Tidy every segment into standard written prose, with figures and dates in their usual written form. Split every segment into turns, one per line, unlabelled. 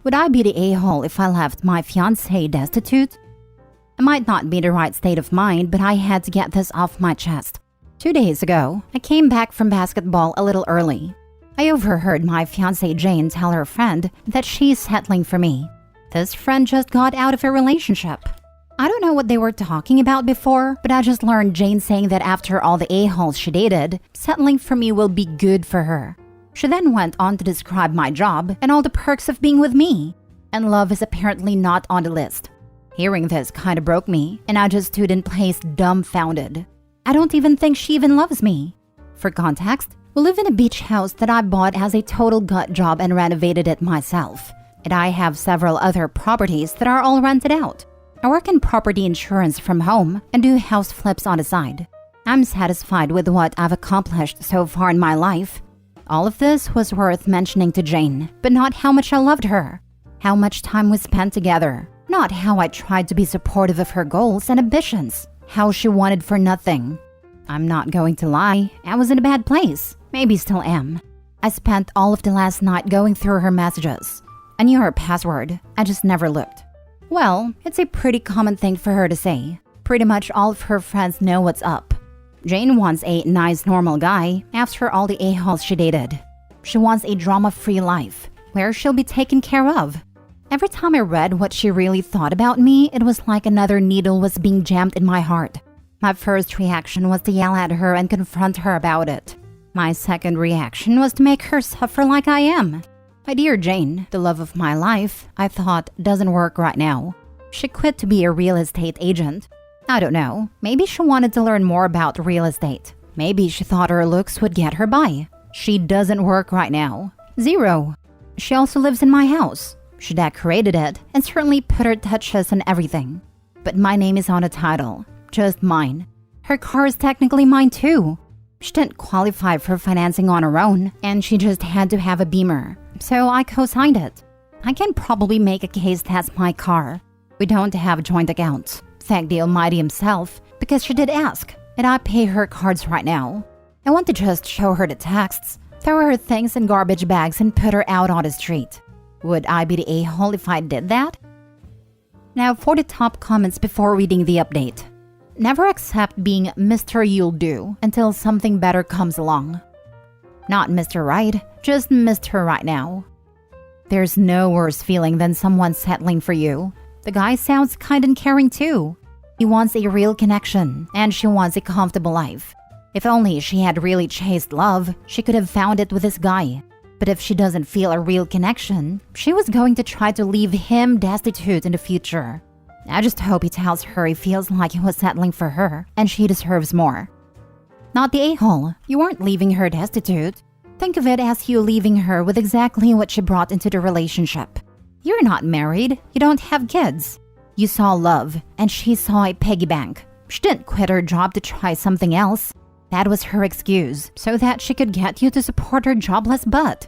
Would I be the a-hole if I left my fiancé destitute? It might not be the right state of mind, but I had to get this off my chest. 2 days ago, I came back from basketball a little early. I overheard my fiancée Jane tell her friend that she's settling for me. This friend just got out of a relationship. I don't know what they were talking about before, but I just learned Jane saying that after all the a-holes she dated, settling for me will be good for her. She then went on to describe my job and all the perks of being with me. And love is apparently not on the list. Hearing this kinda broke me, and I just stood in place dumbfounded. I don't even think she even loves me. For context, we live in a beach house that I bought as a total gut job and renovated it myself. And I have several other properties that are all rented out. I work in property insurance from home and do house flips on the side. I'm satisfied with what I've accomplished so far in my life. All of this was worth mentioning to Jane, but not how much I loved her. How much time we spent together. Not how I tried to be supportive of her goals and ambitions. How she wanted for nothing. I'm not going to lie, I was in a bad place. Maybe still am. I spent all of the last night going through her messages. I knew her password, I just never looked. Well, it's a pretty common thing for her to say. Pretty much all of her friends know what's up. Jane wants a nice normal guy after all the a-holes she dated. She wants a drama-free life, where she'll be taken care of. Every time I read what she really thought about me, it was like another needle was being jammed in my heart. My first reaction was to yell at her and confront her about it. My second reaction was to make her suffer like I am. My dear Jane, the love of my life, I thought doesn't work right now. She quit to be a real estate agent. I don't know, maybe she wanted to learn more about real estate. Maybe she thought her looks would get her by. She doesn't work right now. Zero. She also lives in my house. She decorated it and certainly put her touches on everything. But my name is on the title, just mine. Her car is technically mine too. She didn't qualify for financing on her own, and she just had to have a Beamer. So I co-signed it. I can probably make a case that's my car. We don't have joint accounts, thank the Almighty himself, because she did ask, and I pay her cards right now. I want to just show her the texts, throw her things in garbage bags and put her out on the street. Would I be the a-hole if I did that? Now for the top comments before reading the update. Never accept being Mr. You'll Do until something better comes along. Not Mr. Right, just Mr. Right now. There's no worse feeling than someone settling for you. The guy sounds kind and caring too. He wants a real connection, and she wants a comfortable life. If only she had really chased love, she could have found it with this guy. But if she doesn't feel a real connection, she was going to try to leave him destitute in the future. I just hope he tells her he feels like he was settling for her, and she deserves more. Not the a-hole, you aren't leaving her destitute. Think of it as you leaving her with exactly what she brought into the relationship. You're not married, you don't have kids. You saw love, and she saw a piggy bank. She didn't quit her job to try something else. That was her excuse, so that she could get you to support her jobless butt.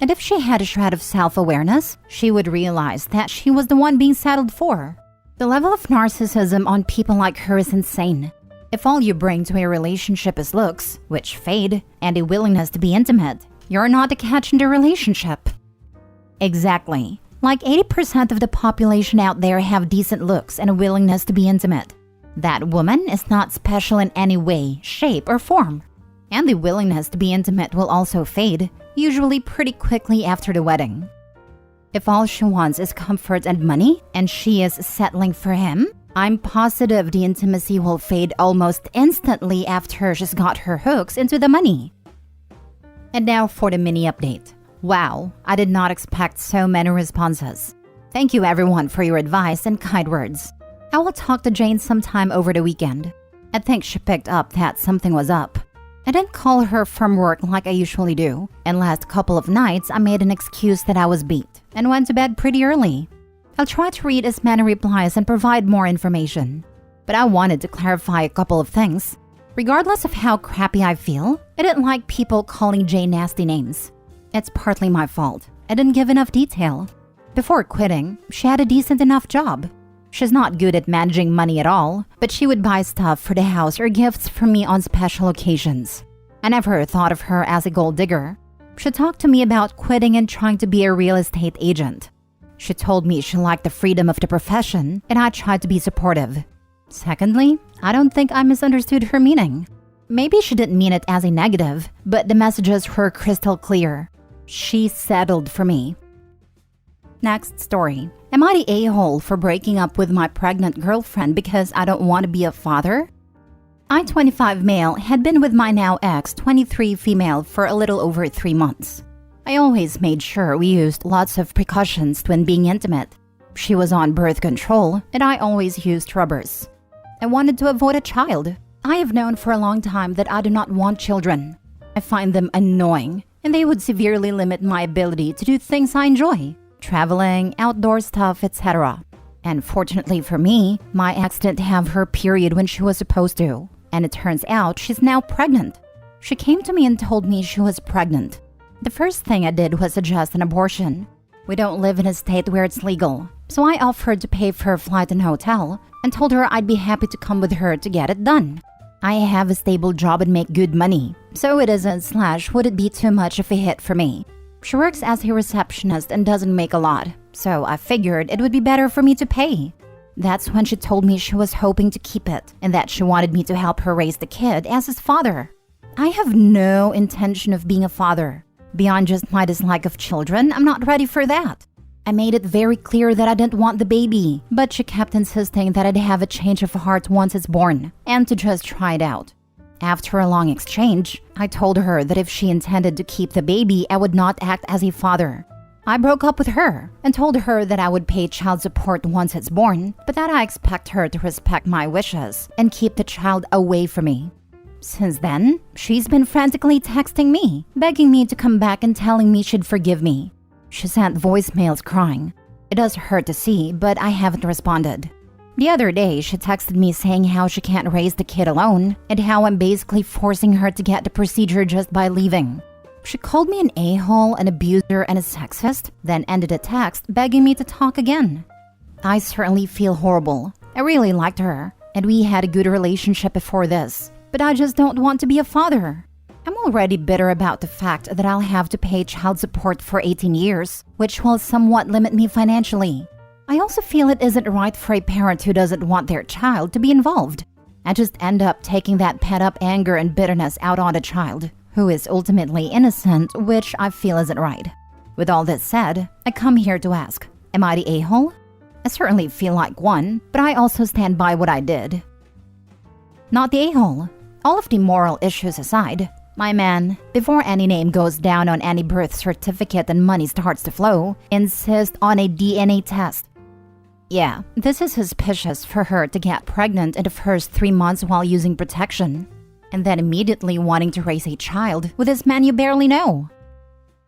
And if she had a shred of self-awareness, she would realize that she was the one being settled for. The level of narcissism on people like her is insane. If all you bring to a relationship is looks, which fade, and a willingness to be intimate, you're not a catch in the relationship. Exactly. Like 80% of the population out there have decent looks and a willingness to be intimate. That woman is not special in any way, shape, or form. And the willingness to be intimate will also fade, usually pretty quickly after the wedding. If all she wants is comfort and money, and she is settling for him, I'm positive the intimacy will fade almost instantly after she's got her hooks into the money. And now for the mini update. Wow, I did not expect so many responses. Thank you everyone for your advice and kind words. I will talk to Jane sometime over the weekend. I think she picked up that something was up. I didn't call her from work like I usually do, and last couple of nights I made an excuse that I was beat and went to bed pretty early. I'll try to read as many replies and provide more information. But I wanted to clarify a couple of things. Regardless of how crappy I feel, I didn't like people calling Jane nasty names. It's partly my fault. I didn't give enough detail. Before quitting, she had a decent enough job. She's not good at managing money at all, but she would buy stuff for the house or gifts for me on special occasions. I never thought of her as a gold digger. She talked to me about quitting and trying to be a real estate agent. She told me she liked the freedom of the profession, and I tried to be supportive. Secondly, I don't think I misunderstood her meaning. Maybe she didn't mean it as a negative, but the messages were crystal clear. She settled for me. Next story. Am I the a-hole for breaking up with my pregnant girlfriend because I don't want to be a father? I, 25 male, had been with my now ex, 23 female, for a little over 3 months. I always made sure we used lots of precautions when being intimate. She was on birth control, and I always used rubbers. I wanted to avoid a child. I have known for a long time that I do not want children. I find them annoying, and they would severely limit my ability to do things I enjoy. Traveling, outdoor stuff, etc. And fortunately for me, my ex didn't have her period when she was supposed to. And it turns out she's now pregnant. She came to me and told me she was pregnant. The first thing I did was suggest an abortion. We don't live in a state where it's legal, so I offered to pay for her flight and hotel and told her I'd be happy to come with her to get it done. I have a stable job and make good money, so it isn't / would it be too much of a hit for me. She works as a receptionist and doesn't make a lot, so I figured it would be better for me to pay. That's when she told me she was hoping to keep it and that she wanted me to help her raise the kid as his father. I have no intention of being a father. Beyond just my dislike of children, I'm not ready for that. I made it very clear that I didn't want the baby, but she kept insisting that I'd have a change of heart once it's born and to just try it out. After a long exchange, I told her that if she intended to keep the baby, I would not act as a father. I broke up with her and told her that I would pay child support once it's born, but that I expect her to respect my wishes and keep the child away from me. Since then, she's been frantically texting me, begging me to come back and telling me she'd forgive me. She sent voicemails crying. It does hurt to see, but I haven't responded. The other day, she texted me saying how she can't raise the kid alone and how I'm basically forcing her to get the procedure just by leaving. She called me an a-hole, an abuser, and a sexist, then ended a text begging me to talk again. I certainly feel horrible. I really liked her, and we had a good relationship before this, but I just don't want to be a father. I'm already bitter about the fact that I'll have to pay child support for 18 years, which will somewhat limit me financially. I also feel it isn't right for a parent who doesn't want their child to be involved. I just end up taking that pent-up anger and bitterness out on the child, who is ultimately innocent, which I feel isn't right. With all this said, I come here to ask, am I the a-hole? I certainly feel like one, but I also stand by what I did. Not the a-hole. All of the moral issues aside, my man, before any name goes down on any birth certificate and money starts to flow, insists on a DNA test. Yeah, this is suspicious for her to get pregnant in the first 3 months while using protection, and then immediately wanting to raise a child with this man you barely know.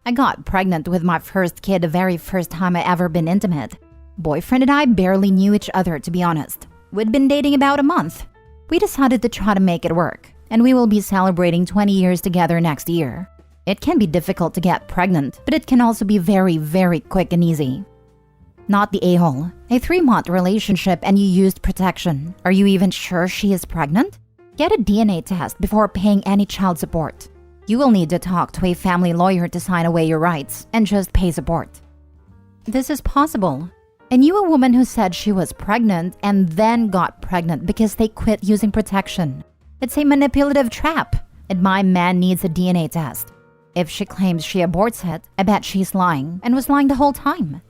I got pregnant with my first kid the very first time I ever been intimate. Boyfriend and I barely knew each other, to be honest. We'd been dating about a month. We decided to try to make it work, and we will be celebrating 20 years together next year. It can be difficult to get pregnant, but it can also be very, very quick and easy. Not the a-hole. A 3-month relationship and you used protection. Are you even sure she is pregnant? Get a DNA test before paying any child support. You will need to talk to a family lawyer to sign away your rights and just pay support. This is possible. I knew a woman who said she was pregnant and then got pregnant because they quit using protection. It's a manipulative trap, and my man needs a DNA test. If she claims she aborts it, I bet she's lying and was lying the whole time.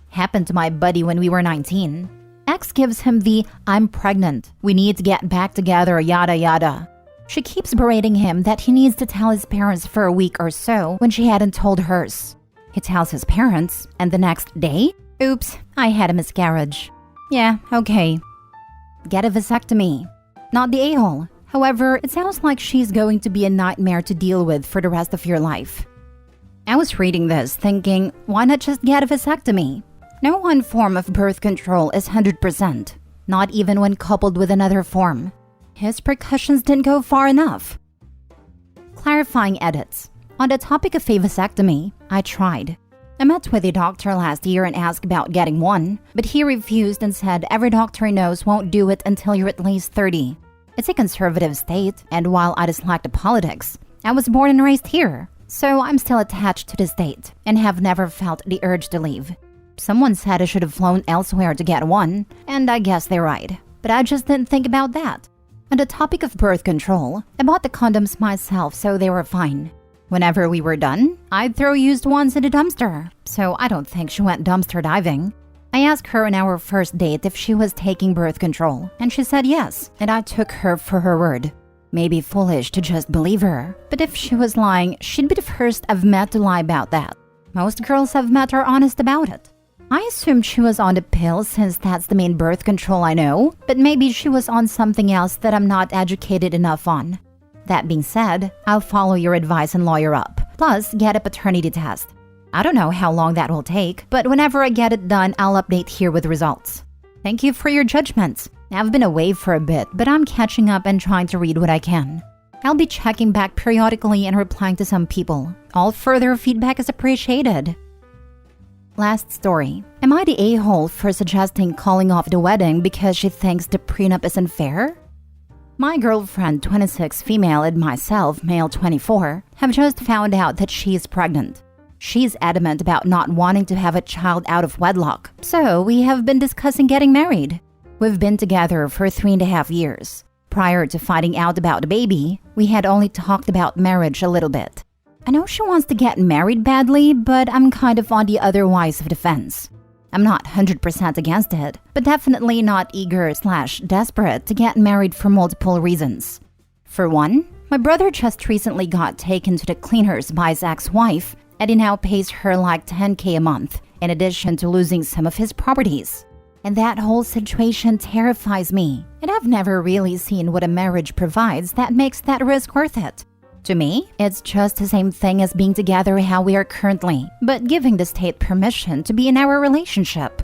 Happened to my buddy when we were 19. Ex gives him the "I'm pregnant, we need to get back together, yada yada." She keeps berating him that he needs to tell his parents for a week or so when she hadn't told hers. He tells his parents, and the next day, oops, I had a miscarriage. Yeah, okay. Get a vasectomy. Not the a-hole. However, it sounds like she's going to be a nightmare to deal with for the rest of your life. I was reading this thinking, why not just get a vasectomy? No one form of birth control is 100%, not even when coupled with another form. His precautions didn't go far enough. Clarifying edits. On the topic of a vasectomy, I tried. I met with a doctor last year and asked about getting one, but he refused and said every doctor he knows won't do it until you're at least 30. It's a conservative state, and while I dislike the politics, I was born and raised here, so I'm still attached to the state and have never felt the urge to leave. Someone said I should have flown elsewhere to get one, and I guess they're right. But I just didn't think about that. On the topic of birth control, I bought the condoms myself, so they were fine. Whenever we were done, I'd throw used ones in the dumpster, so I don't think she went dumpster diving. I asked her on our first date if she was taking birth control, and she said yes, and I took her for her word. Maybe foolish to just believe her, but if she was lying, she'd be the first I've met to lie about that. Most girls I've met are honest about it. I assumed she was on the pill since that's the main birth control I know, but maybe she was on something else that I'm not educated enough on. That being said, I'll follow your advice and lawyer up, plus get a paternity test. I don't know how long that will take, but whenever I get it done, I'll update here with results. Thank you for your judgments. I've been away for a bit, but I'm catching up and trying to read what I can. I'll be checking back periodically and replying to some people. All further feedback is appreciated. Last story. Am I the a-hole for suggesting calling off the wedding because she thinks the prenup isn't fair? My girlfriend, 26 female, and myself, male 24, have just found out that she's pregnant. She's adamant about not wanting to have a child out of wedlock, so we have been discussing getting married. We've been together for 3.5 years. Prior to finding out about the baby, we had only talked about marriage a little bit. I know she wants to get married badly, but I'm kind of on the otherwise of the fence. I'm not 100% against it, but definitely not eager/desperate to get married for multiple reasons. For one, my brother just recently got taken to the cleaners by his ex-wife, and he now pays her like $10K a month, in addition to losing some of his properties. And that whole situation terrifies me, and I've never really seen what a marriage provides that makes that risk worth it. To me, it's just the same thing as being together how we are currently, but giving the state permission to be in our relationship.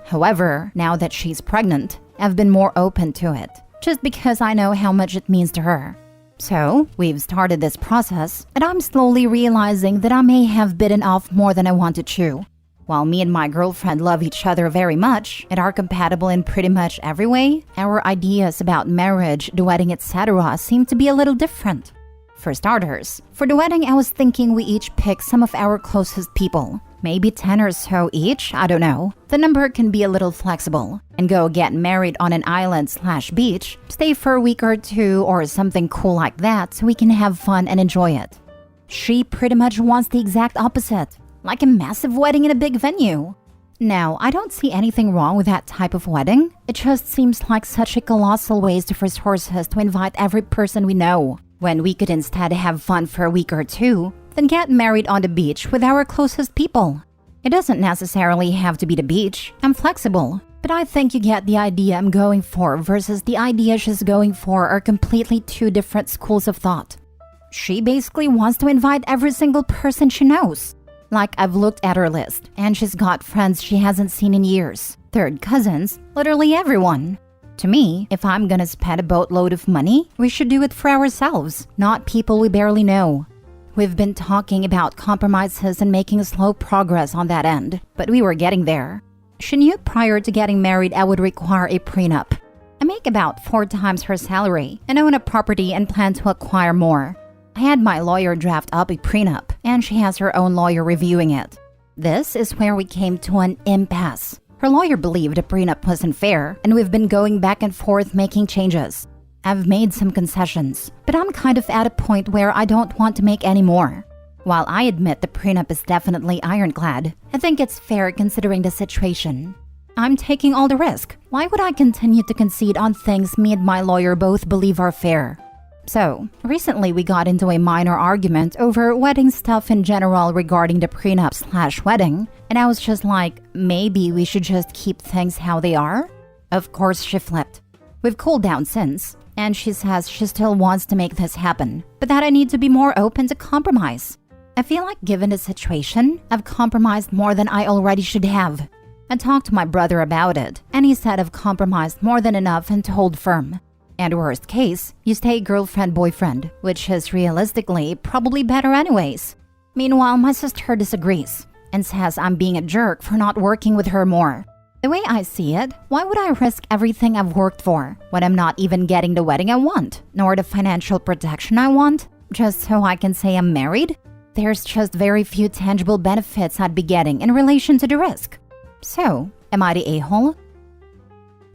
However, now that she's pregnant, I've been more open to it, just because I know how much it means to her. So, we've started this process, and I'm slowly realizing that I may have bitten off more than I want to chew. While me and my girlfriend love each other very much and are compatible in pretty much every way, our ideas about marriage, the wedding, etc. seem to be a little different. For starters, for the wedding I was thinking we each pick some of our closest people. Maybe 10 or so each, I don't know. The number can be a little flexible. And go get married on an island/beach, stay for a week or two or something cool like that so we can have fun and enjoy it. She pretty much wants the exact opposite, like a massive wedding in a big venue. Now, I don't see anything wrong with that type of wedding. It just seems like such a colossal waste of resources to invite every person we know, when we could instead have fun for a week or two, then get married on the beach with our closest people. It doesn't necessarily have to be the beach. I'm flexible, but I think you get the idea I'm going for versus the idea she's going for are completely two different schools of thought. She basically wants to invite every single person she knows. Like, I've looked at her list, and she's got friends she hasn't seen in years, third cousins, literally everyone. To me, if I'm gonna spend a boatload of money, we should do it for ourselves, not people we barely know. We've been talking about compromises and making slow progress on that end, but we were getting there. She knew prior to getting married I would require a prenup. I make about 4 times her salary and own a property and plan to acquire more. I had my lawyer draft up a prenup, and she has her own lawyer reviewing it. This is where we came to an impasse. Her lawyer believed a prenup wasn't fair, and we've been going back and forth making changes. I've made some concessions, but I'm kind of at a point where I don't want to make any more. While I admit the prenup is definitely ironclad, I think it's fair considering the situation. I'm taking all the risk. Why would I continue to concede on things me and my lawyer both believe are fair? So, recently we got into a minor argument over wedding stuff in general regarding the prenup/wedding, and I was just like, maybe we should just keep things how they are? Of course she flipped. We've cooled down since, and she says she still wants to make this happen, but that I need to be more open to compromise. I feel like given the situation, I've compromised more than I already should have. I talked to my brother about it, and he said I've compromised more than enough and to hold firm. And worst case, you stay girlfriend-boyfriend, which is realistically probably better anyways. Meanwhile, my sister disagrees and says I'm being a jerk for not working with her more. The way I see it, why would I risk everything I've worked for when I'm not even getting the wedding I want, nor the financial protection I want, just so I can say I'm married? There's just very few tangible benefits I'd be getting in relation to the risk. So, am I the a-hole?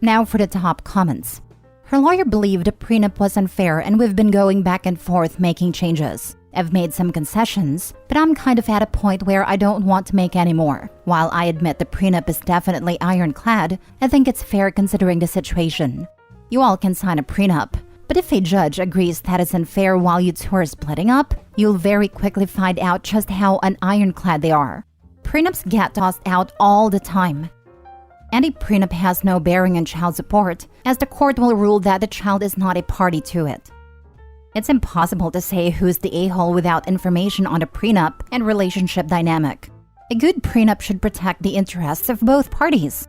Now for the top comments. Her lawyer believed the prenup was unfair and we've been going back and forth making changes. I've made some concessions, but I'm kind of at a point where I don't want to make any more. While I admit the prenup is definitely ironclad, I think it's fair considering the situation. You all can sign a prenup, but if a judge agrees that it's unfair while you two are splitting up, you'll very quickly find out just how ironclad they are. Prenups get tossed out all the time. Any prenup has no bearing on child support, as the court will rule that the child is not a party to it. It's impossible to say who's the a-hole without information on the prenup and relationship dynamic. A good prenup should protect the interests of both parties.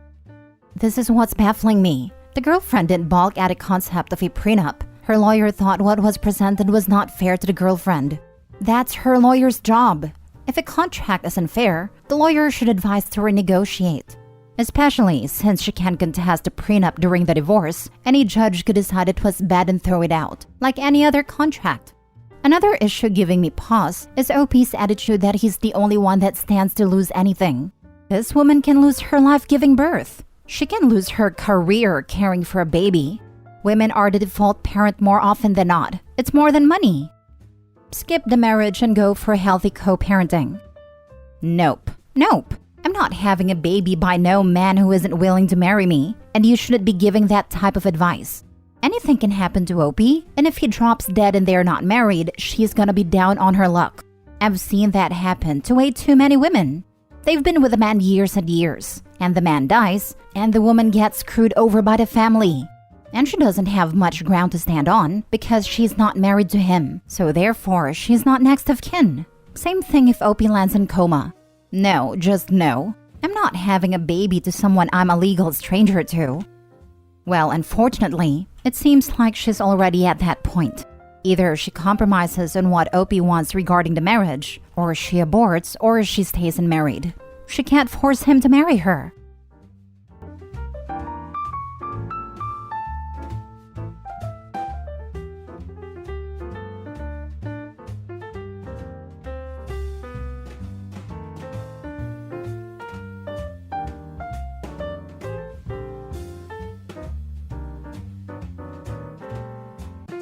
This is what's baffling me. The girlfriend didn't balk at the concept of a prenup. Her lawyer thought what was presented was not fair to the girlfriend. That's her lawyer's job. If a contract is unfair, the lawyer should advise to renegotiate. Especially since she can't contest the prenup during the divorce, any judge could decide it was bad and throw it out, like any other contract. Another issue giving me pause is OP's attitude that he's the only one that stands to lose anything. This woman can lose her life giving birth. She can lose her career caring for a baby. Women are the default parent more often than not. It's more than money. Skip the marriage and go for healthy co-parenting. Nope. I'm not having a baby by no man who isn't willing to marry me, and you shouldn't be giving that type of advice. Anything can happen to OP, and if he drops dead and they're not married, she's gonna be down on her luck. I've seen that happen to way too many women. They've been with a man years and years, and the man dies, and the woman gets screwed over by the family. And she doesn't have much ground to stand on because she's not married to him, so therefore she's not next of kin. Same thing if OP lands in coma. No, just no. I'm not having a baby to someone I'm a legal stranger to. Well, unfortunately, it seems like she's already at that point. Either she compromises on what OP wants regarding the marriage, or she aborts, or she stays unmarried. She can't force him to marry her.